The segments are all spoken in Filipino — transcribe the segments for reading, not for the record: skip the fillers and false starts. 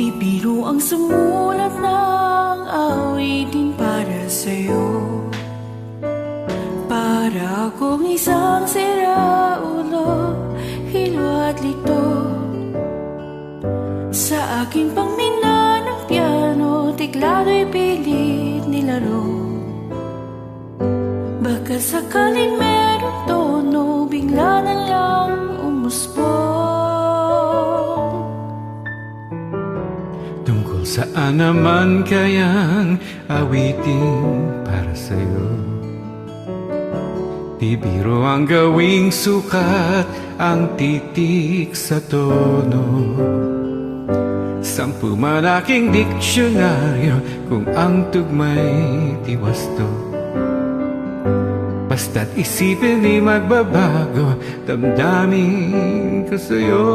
Di biro ang sumulat ng awitin para sa'yo. Para akong isang siraulo, hilo at lito. Sa aking pangmina ng piano, tiklado'y pilit nilaro. Baka sakaling merong tono, bigla na lang umusbong. Tungkol saan naman kayang awitin para sa'yo? Di biro ang gawing sukat, ang titik sa tono. 10 man aking diksyonaryo kung ang tugma'y tiwasto. Basta't isipin di magbabago, damdamin ko sa'yo.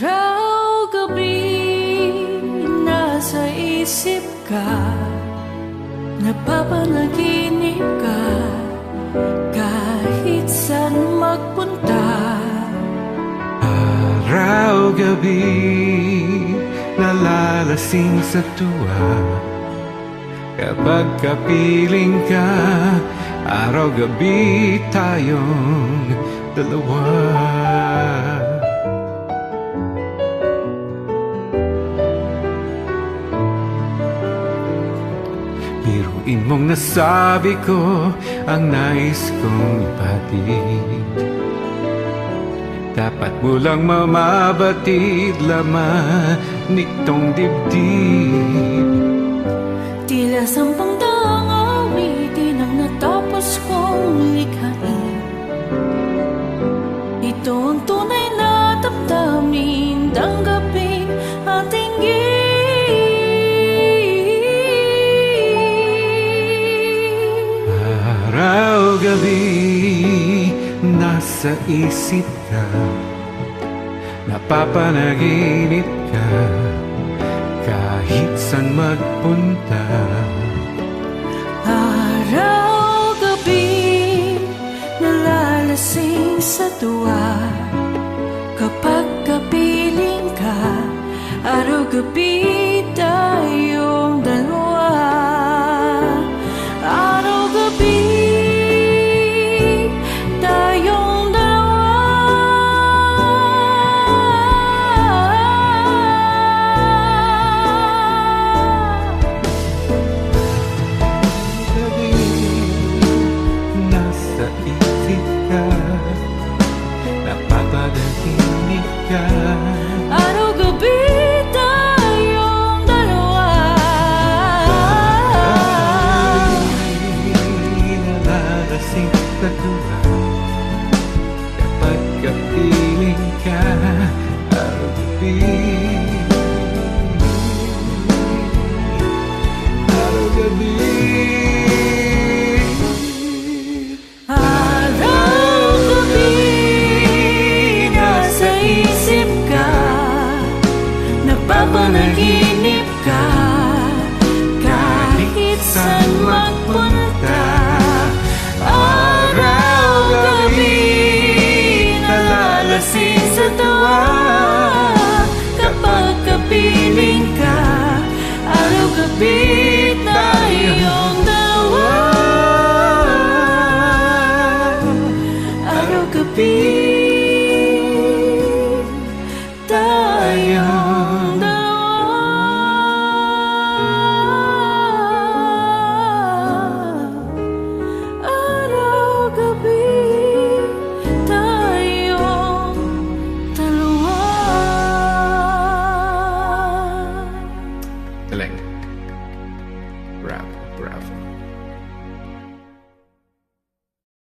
Araw-gabi nasa isip ka, napapanaginip ka, kahit saan magpunta. Araw-gabi nalalasing sa tuwa, kapag kapiling ka, araw-gabi tayong dalawa. Biruin mong nasabi ko ang nais kong ibatid. Dapat mo lang mamabatid laman nitong dibdib. Tila 10 daang awitin ang natapos kong likhain. Ito ang tunay na damdamin, tanggapin ating Araw-gabi nasa isip ka, napapanaginip ka, kahit saan magpunta. Araw-gabi nalalasing sa tuwa, kapag kapiling ka, araw-gabi tayong dalawa. Araw-gabi tayong dalawa. Gabi nasa isip ka, napapanaginip ka,